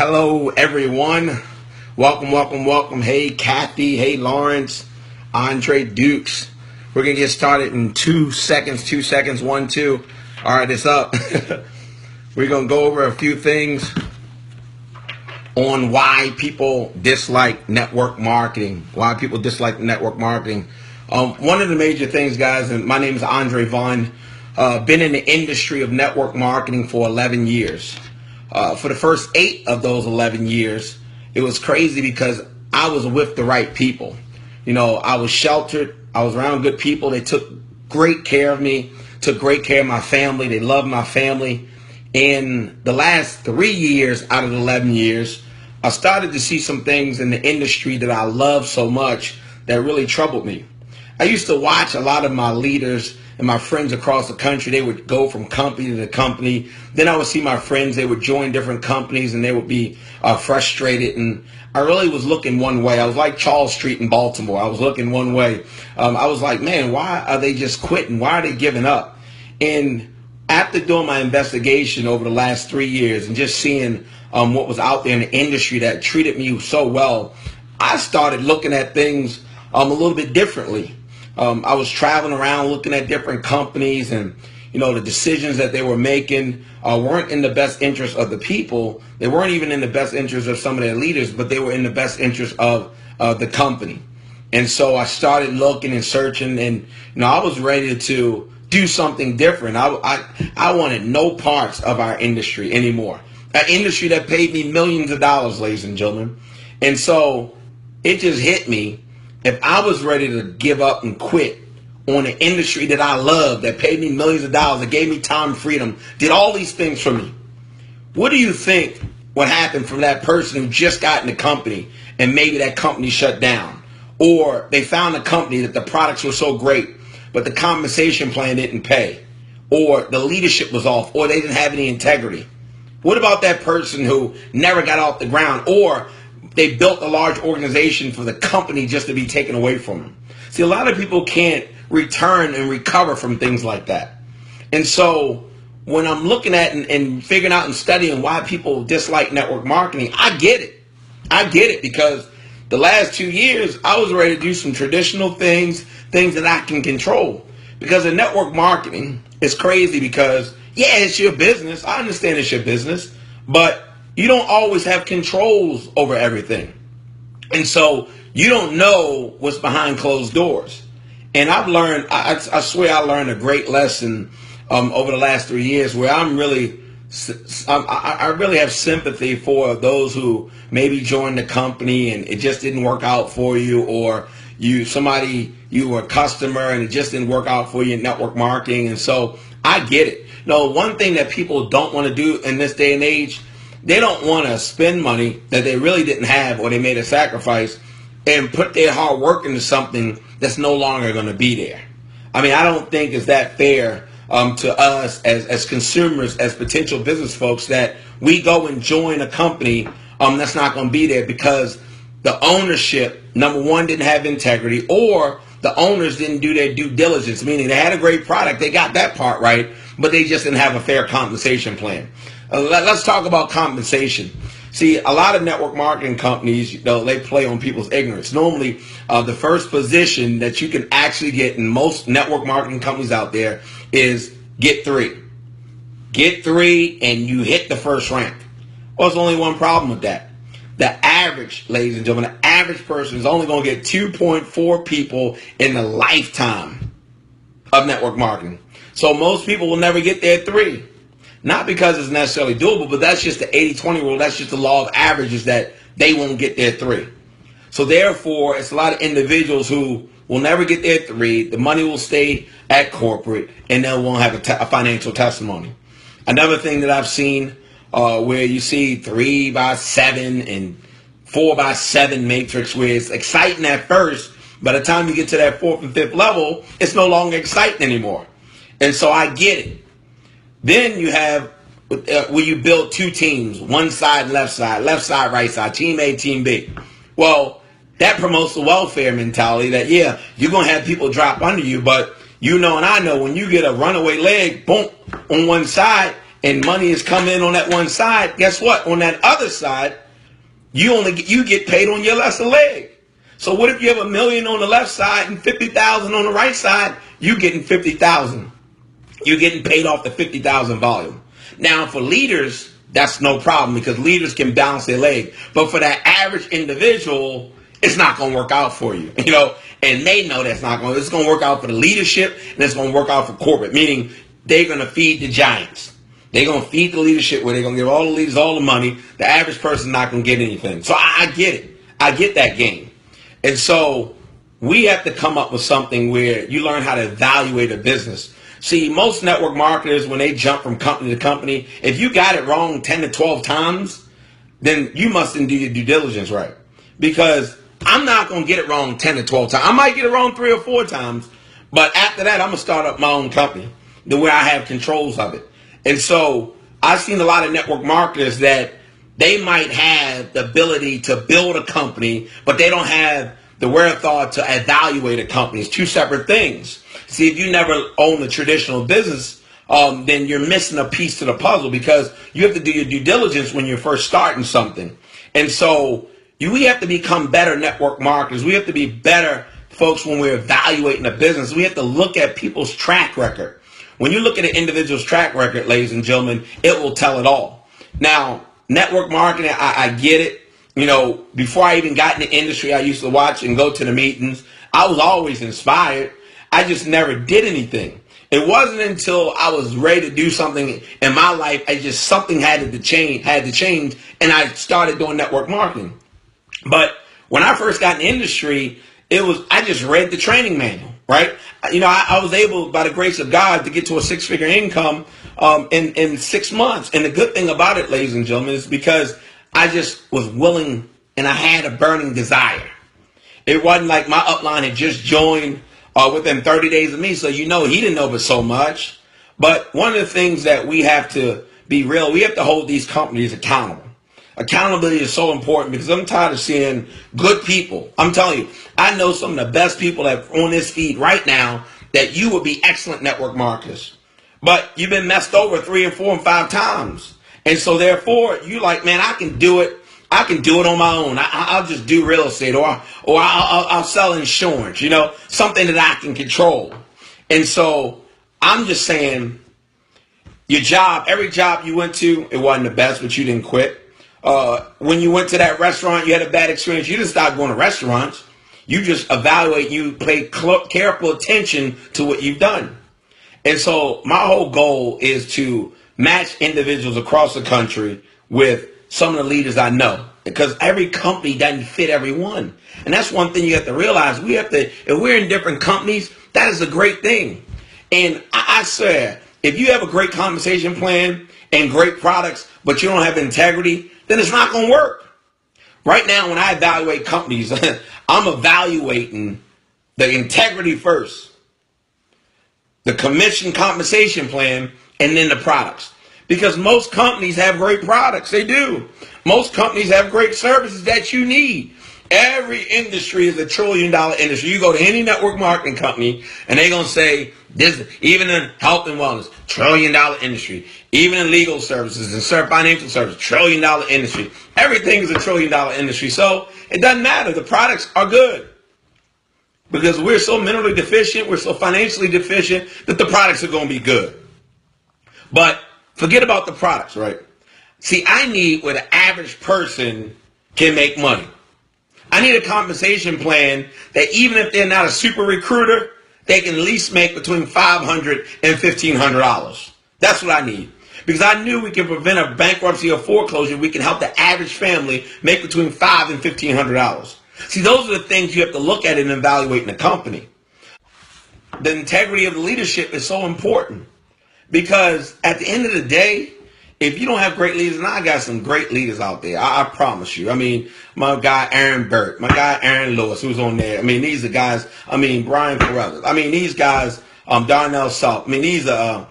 Hello, everyone. Welcome. Hey, Kathy. Hey, Lawrence. Andre Dukes. We're going to get started in 2 seconds. 2 seconds. 1, 2. All right, it's up. We're going to go over a few things on why people dislike network marketing. One of the major things, guys, and my name is Andre Vaughn. Been in the industry of network marketing for 11 years. For the first 8 of those 11 years, it was crazy because I was with the right people. You know, I was sheltered. I was around good people. They took great care of me, took great care of my family. They loved my family. In the last 3 years out of the 11 years, I started to see some things in the industry that I love so much that really troubled me. I used to watch a lot of my leaders and my friends across the country. They would go from company to company. Then I would see my friends. They would join different companies and they would be frustrated. And I really was looking one way. I was like Charles Street in Baltimore. I was looking one way. I was like, man, why are they just quitting? Why are they giving up? And after doing my investigation over the last 3 years and just seeing what was out there in the industry that treated me so well, I started looking at things a little bit differently. I was traveling around looking at different companies, and the decisions that they were making weren't in the best interest of the people. They weren't even in the best interest of some of their leaders, but they were in the best interest of the company. And so I started looking and searching, and I was ready to do something different. I wanted no parts of our industry anymore. An industry that paid me millions of dollars, ladies and gentlemen. And so it just hit me. If I was ready to give up and quit on an industry that I love, that paid me millions of dollars, that gave me time and freedom, did all these things for me, what do you think would happen from that person who just got in the company and maybe that company shut down? Or they found a company that the products were so great, but the compensation plan didn't pay, or the leadership was off, or they didn't have any integrity? What about that person who never got off the ground, or they built a large organization for the company just to be taken away from them? See, a lot of people can't return and recover from things like that. And so when I'm looking at and figuring out and studying why people dislike network marketing, I get it because the last 2 years, I was ready to do some traditional things that I can control. Because in network marketing, it's crazy because, yeah, it's your business. I understand it's your business, but you don't always have controls over everything. And so you don't know what's behind closed doors. And I've learned, I swear I learned a great lesson over the last 3 years where I really have sympathy for those who maybe joined the company and it just didn't work out for you, or you were a customer and it just didn't work out for you in network marketing. And so I get it. One thing that people don't want to do in this day and age, they don't want to spend money that they really didn't have, or they made a sacrifice, and put their hard work into something that's no longer going to be there. I mean, I don't think it's that fair to us as consumers, as potential business folks, that we go and join a company that's not going to be there because the ownership, number one, didn't have integrity, or the owners didn't do their due diligence, meaning they had a great product, they got that part right, but they just didn't have a fair compensation plan. Let's talk about compensation. See, a lot of network marketing companies, they play on people's ignorance. Normally, the first position that you can actually get in most network marketing companies out there is get 3. Get 3 and you hit the first rank. Well, there's only one problem with that. The average, ladies and gentlemen, the average person is only going to get 2.4 people in the lifetime of network marketing. So most people will never get their 3. Not because it's necessarily doable, but that's just the 80-20 rule. That's just the law of averages, that they won't get their 3. So therefore, it's a lot of individuals who will never get their 3. The money will stay at corporate, and they won't have a financial testimony. Another thing that I've seen where you see 3x7 and 4x7 matrix, where it's exciting at first, by the time you get to that 4th and 5th level, it's no longer exciting anymore. And so I get it. Then you have where you build 2 teams, one side, left side, right side, team A, team B. Well, that promotes the welfare mentality that, yeah, you're going to have people drop under you, but and I know when you get a runaway leg, boom, on one side, and money is coming in on that one side, guess what? On that other side, you get paid on your lesser leg. So what if you have $1 million on the left side and 50,000 on the right side? You getting 50,000. You're getting paid off the 50,000 volume. Now for leaders, that's no problem because leaders can balance their leg. But for that average individual, it's not going to work out for you, and they know that's not going to. It's going to work out for the leadership, and it's going to work out for corporate, meaning they're going to feed the giants. They're going to feed the leadership where they're going to give all the leaders all the money. The average person's not going to get anything. So I get it. I get that game. And so we have to come up with something where you learn how to evaluate a business. See, most network marketers, when they jump from company to company, if you got it wrong 10 to 12 times, then you mustn't do your due diligence right. Because I'm not going to get it wrong 10 to 12 times. I might get it wrong 3 or 4 times, but after that, I'm going to start up my own company the way I have controls of it. And so I've seen a lot of network marketers that they might have the ability to build a company, but they don't have the wherewithal to evaluate a company. It's two separate things. See, if you never own a traditional business, then you're missing a piece to the puzzle because you have to do your due diligence when you're first starting something. And so we have to become better network marketers. We have to be better folks when we're evaluating a business. We have to look at people's track record. When you look at an individual's track record, ladies and gentlemen, it will tell it all. Now, network marketing, I get it. Before I even got in the industry, I used to watch and go to the meetings. I was always inspired. I just never did anything. It wasn't until I was ready to do something in my life, something had to change, and I started doing network marketing. But when I first got in the industry, I just read the training manual, right? I was able, by the grace of God, to get to a 6-figure income in 6 months. And the good thing about it, ladies and gentlemen, is because I just was willing and I had a burning desire. It wasn't like my upline had just joined within 30 days of me, so he didn't know but so much. But one of the things that we have to be real, we have to hold these companies accountable. Accountability is so important because I'm tired of seeing good people. I'm telling you, I know some of the best people that are on this feed right now that you would be excellent network marketers. But you've been messed over 3 and 4 and 5 times. And so therefore, you're like, man, I can do it. I can do it on my own. I'll just do real estate or I'll sell insurance, something that I can control. And so I'm just saying your job, every job you went to, it wasn't the best, but you didn't quit. When you went to that restaurant, you had a bad experience. You didn't stop going to restaurants. You just evaluate. You pay careful attention to what you've done. And so my whole goal is to match individuals across the country with some of the leaders I know, because every company doesn't fit everyone. And that's one thing you have to realize. If we're in different companies, that is a great thing. And I swear, if you have a great compensation plan and great products, but you don't have integrity, then it's not going to work. Right now, when I evaluate companies, I'm evaluating the integrity first, the commission compensation plan, and then the products. Because most companies have great products. They do. Most companies have great services that you need. Every industry is $1 trillion industry. You go to any network marketing company and they're going to say, this, even in health and wellness, $1 trillion industry. Even in legal services and financial services, $1 trillion industry. Everything is $1 trillion industry. So it doesn't matter. The products are good. Because we're so mentally deficient, we're so financially deficient that the products are going to be good. But forget about the products, right? See, I need where the average person can make money. I need a compensation plan that even if they're not a super recruiter, they can at least make between $500 and $1,500. That's what I need. Because I knew we can prevent a bankruptcy or foreclosure. We can help the average family make between $500 and $1,500. See, those are the things you have to look at in evaluating a company. The integrity of the leadership is so important. Because at the end of the day, if you don't have great leaders, and I got some great leaders out there, I promise you. I mean, my guy Aaron Burke, my guy Aaron Lewis, who's on there. I mean, these are guys, Brian Carruthers. These guys, Darnell South. These are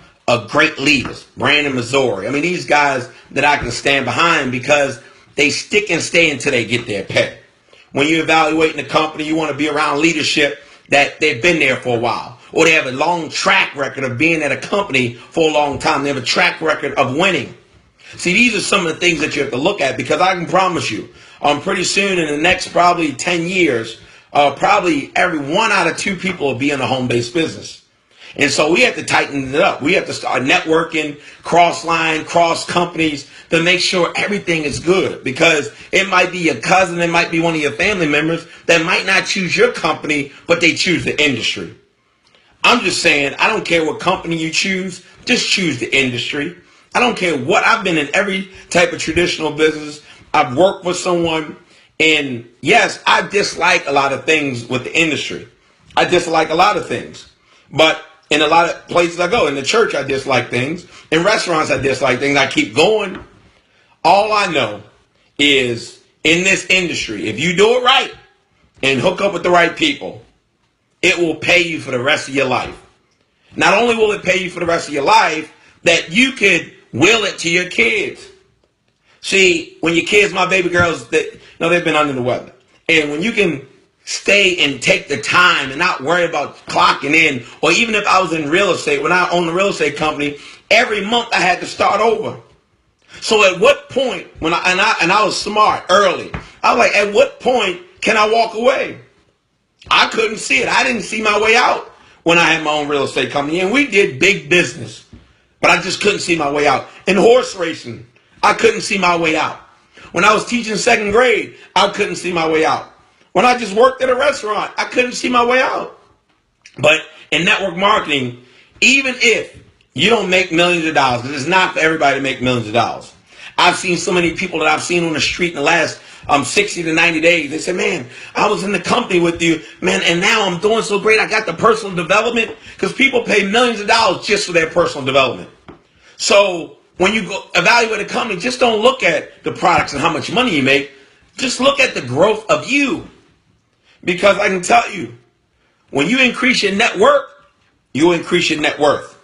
great leaders. Brandon Missouri. These guys that I can stand behind because they stick and stay until they get their pay. When you're evaluating a company, you want to be around leadership that they've been there for a while. or they have a long track record of being at a company for a long time. They have a track record of winning. See, these are some of the things that you have to look at, because I can promise you, pretty soon in the next probably 10 years, probably every 1 out of 2 people will be in a home-based business. And so we have to tighten it up. We have to start networking, cross-line, cross-companies to make sure everything is good. Because it might be your cousin, it might be one of your family members that might not choose your company, but they choose the industry. I'm just saying, I don't care what company you choose, just choose the industry. I don't care what. I've been in every type of traditional business. I've worked with someone, and yes, I dislike a lot of things with the industry. I dislike a lot of things. But in a lot of places I go, in the church I dislike things, in restaurants I dislike things, I keep going. All I know is, in this industry, if you do it right and hook up with the right people, it will pay you for the rest of your life. Not only will it pay you for the rest of your life, that you could will it to your kids. See, when your kids, my baby girls, they've been under the weather. And when you can stay and take the time and not worry about clocking in, or even if I was in real estate, when I owned a real estate company, every month I had to start over. So at what point, when I was smart early, I was like, at what point can I walk away? I couldn't see it. I didn't see my way out when I had my own real estate company, and we did big business, but I just couldn't see my way out. In horse racing, I couldn't see my way out. When I was teaching 2nd grade, I couldn't see my way out. When I just worked at a restaurant, I couldn't see my way out. But in network marketing, even if you don't make millions of dollars, because it's not for everybody to make millions of dollars. I've seen so many people that I've seen on the street in the last 60 to 90 days. They say, man, I was in the company with you, man, and now I'm doing so great. I got the personal development, because people pay millions of dollars just for their personal development. So when you go evaluate a company, just don't look at the products and how much money you make. Just look at the growth of you. Because I can tell you, when you increase your net worth, you increase your net worth.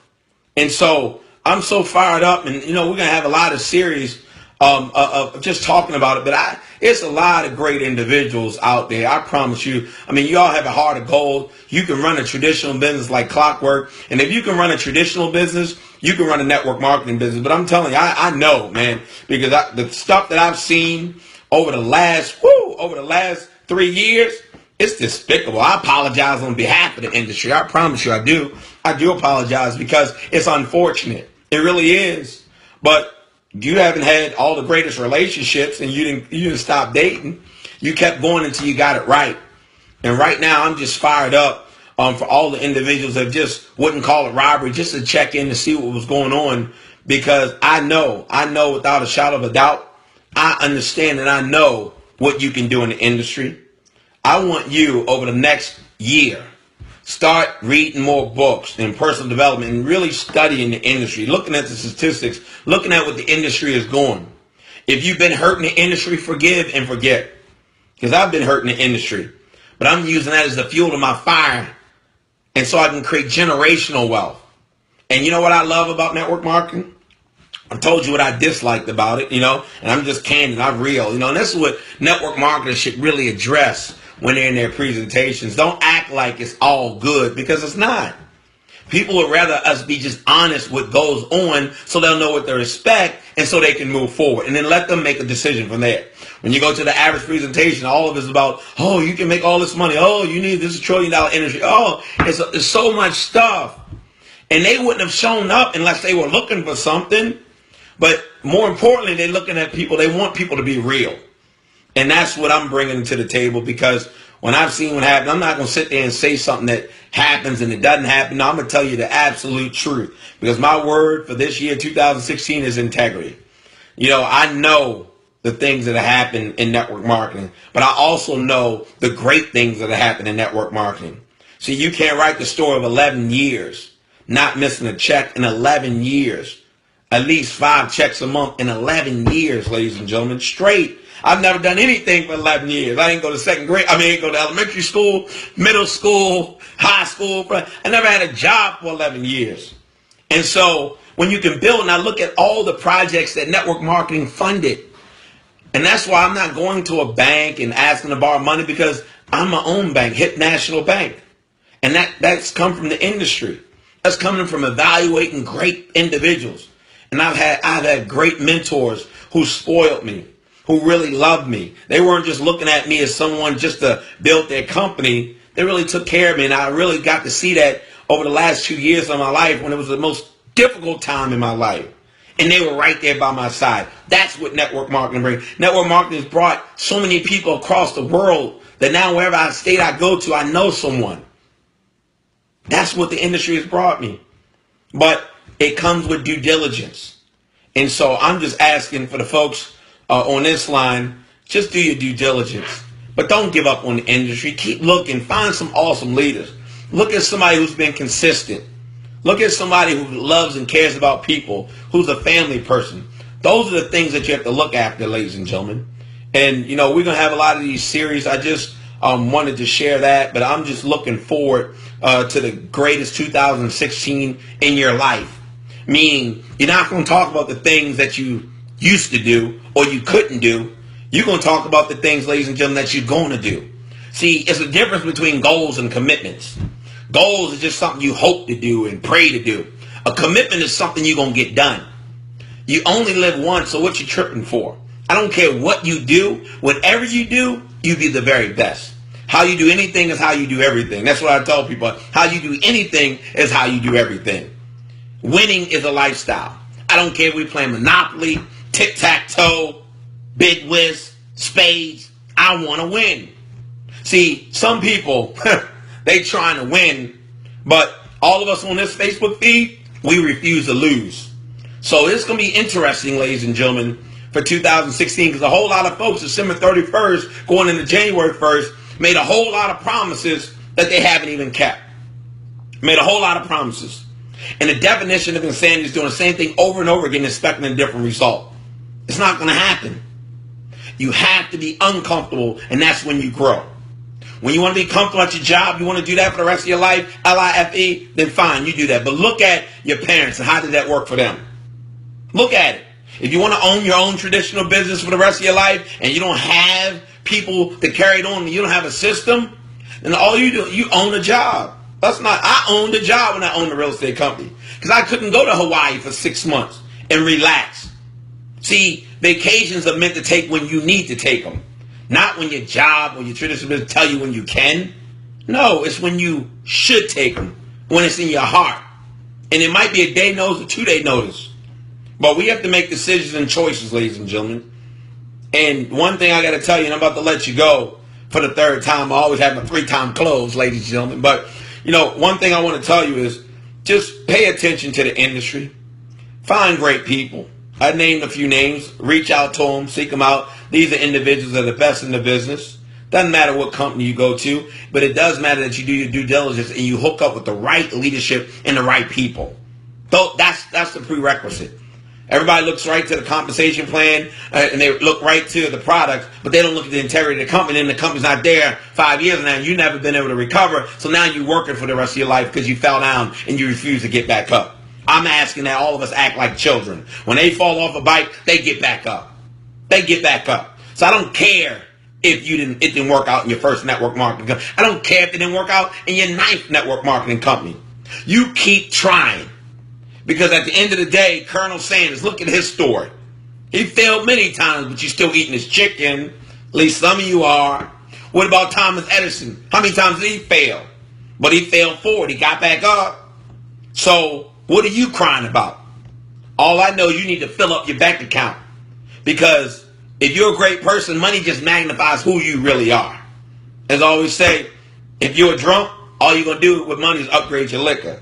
And so I'm so fired up, and we're going to have a lot of series of just talking about it. But it's a lot of great individuals out there. I promise you. I mean, you all have a heart of gold. You can run a traditional business like clockwork. And if you can run a traditional business, you can run a network marketing business. But I'm telling you, I know, man, because the stuff that I've seen over the last 3 years, it's despicable. I apologize on behalf of the industry. I promise you I do. I do apologize, because it's unfortunate. It really is. But you haven't had all the greatest relationships, and you didn't stop dating. You kept going until you got it right. And right now I'm just fired up for all the individuals that just wouldn't call it robbery, just to check in to see what was going on, because I know without a shadow of a doubt, I understand and I know what you can do in the industry. I want you, over the next year, start reading more books in personal development and really studying the industry, looking at the statistics, looking at what the industry is going. If you've been hurting the industry, forgive and forget. Because I've been hurting the industry. But I'm using that as the fuel to my fire, and so I can create generational wealth. And you know what I love about network marketing? I told you what I disliked about it, and I'm just candid, I'm real, and this is what network marketers should really address when they're in their presentations. Don't act like it's all good, because it's not. People would rather us be just honest what goes on, so they'll know what to expect, and so they can move forward, and then let them make a decision from there. When you go to the average presentation, all of it is about, oh, you can make all this money, oh, you need this $1 trillion industry, oh, it's so much stuff. And they wouldn't have shown up unless they were looking for something. But more importantly, they're looking at people. They want people to be real. And that's what I'm bringing to the table, because when I've seen what happened, I'm not going to sit there and say something that happens and it doesn't happen. No, I'm going to tell you the absolute truth, because my word for this year, 2016, is integrity. I know the things that have happened in network marketing, but I also know the great things that have happened in network marketing. See, you can't write the story of 11 years, not missing a check in 11 years. At least 5 checks a month in 11 years, ladies and gentlemen, straight. I've never done anything for 11 years. I didn't go to 2nd grade. I didn't go to elementary school, middle school, high school. I never had a job for 11 years. And so when you can build, and I look at all the projects that network marketing funded, and that's why I'm not going to a bank and asking to borrow money, because I'm my own bank, Hip National Bank. And that's come from the industry. That's coming from evaluating great individuals. And I've had great mentors who spoiled me, who really loved me. They weren't just looking at me as someone just to build their company. They really took care of me. And I really got to see that over the last 2 years of my life when it was the most difficult time in my life. And they were right there by my side. That's what network marketing brings. Network marketing has brought so many people across the world that now wherever state I go to, I know someone. That's what the industry has brought me. But it comes with due diligence. And so I'm just asking for the folks on this line, just do your due diligence. But don't give up on the industry. Keep looking. Find some awesome leaders. Look at somebody who's been consistent. Look at somebody who loves and cares about people, who's a family person. Those are the things that you have to look after, ladies and gentlemen. And, we're going to have a lot of these series. I just wanted to share that, but I'm just looking forward to the greatest 2016 in your life. Meaning, you're not going to talk about the things that you used to do or you couldn't do. You're going to talk about the things, ladies and gentlemen, that you're going to do. See, it's a difference between goals and commitments. Goals is just something you hope to do and pray to do. A commitment is something you're going to get done. You only live once, so what you tripping for? I don't care what you do. Whatever you do, you be the very best. How you do anything is how you do everything. That's what I tell people. How you do anything is how you do everything. Winning is a lifestyle. I don't care if we play Monopoly, tic-tac-toe, bid whist, spades. I want to win. See, some people, they trying to win, but all of us on this Facebook feed, we refuse to lose. So it's going to be interesting, ladies and gentlemen, for 2016, because a whole lot of folks, December 31st, going into January 1st, made a whole lot of promises that they haven't even kept. Made a whole lot of promises. And the definition of insanity is doing the same thing over and over again, expecting a different result. It's not going to happen. You have to be uncomfortable, and that's when you grow. When you want to be comfortable at your job, you want to do that for the rest of your life, LIFE, then fine, you do that. But look at your parents and how did that work for them? Look at it. If you want to own your own traditional business for the rest of your life and you don't have people to carry it on and you don't have a system, then all you do, you own a job. I owned a job when I owned a real estate company because I couldn't go to Hawaii for 6 months and relax. See, vacations are meant to take when you need to take them. Not when your job or your traditional business tell you when you can. No, it's when you should take them, when it's in your heart. And it might be a day notice or 2 day notice. But we have to make decisions and choices, ladies and gentlemen. And one thing I got to tell you, and I'm about to let you go for the third time. I always have my 3-time close, ladies and gentlemen. But, one thing I want to tell you is just pay attention to the industry. Find great people. I named a few names. Reach out to them. Seek them out. These are individuals that are the best in the business. Doesn't matter what company you go to, but it does matter that you do your due diligence and you hook up with the right leadership and the right people. So that's the prerequisite. Everybody looks right to the compensation plan and they look right to the product, but they don't look at the integrity of the company, and the company's not there 5 years now. You've never been able to recover, so now you're working for the rest of your life because you fell down and you refuse to get back up. I'm asking that all of us act like children. When they fall off a bike, they get back up. They get back up. So I don't care if it didn't work out in your first network marketing company. I don't care if it didn't work out in your 9th network marketing company. You keep trying. Because at the end of the day, Colonel Sanders, look at his story. He failed many times, but you're still eating his chicken. At least some of you are. What about Thomas Edison? How many times did he fail? But he failed forward. He got back up. So what are you crying about? All I know, you need to fill up your bank account. Because if you're a great person, money just magnifies who you really are. As I always say, if you're a drunk, all you're going to do with money is upgrade your liquor.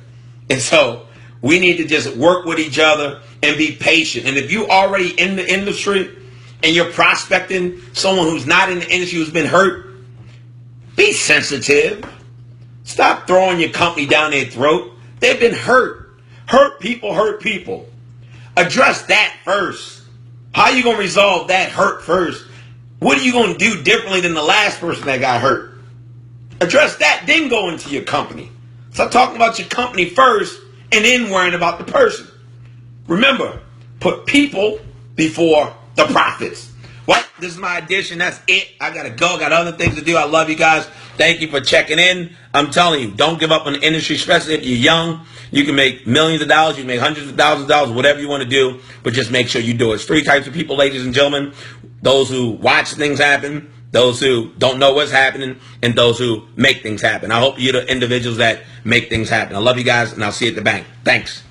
And so we need to just work with each other and be patient. And if you're already in the industry and you're prospecting someone who's not in the industry, who's been hurt, be sensitive. Stop throwing your company down their throat. They've been hurt. Hurt people. Address that first. How are you going to resolve that hurt first? What are you going to do differently than the last person that got hurt? Address that, then go into your company. Stop talking about your company first and then worrying about the person. Remember, put people before the profits. Well, this is my edition. That's it. I got to go. Got other things to do. I love you guys. Thank you for checking in. I'm telling you, don't give up on the industry, especially if you're young. You can make millions of dollars. You can make hundreds of thousands of dollars, whatever you want to do, but just make sure you do it. It's three types of people, ladies and gentlemen. Those who watch things happen, those who don't know what's happening, and those who make things happen. I hope you're the individuals that make things happen. I love you guys, and I'll see you at the bank. Thanks.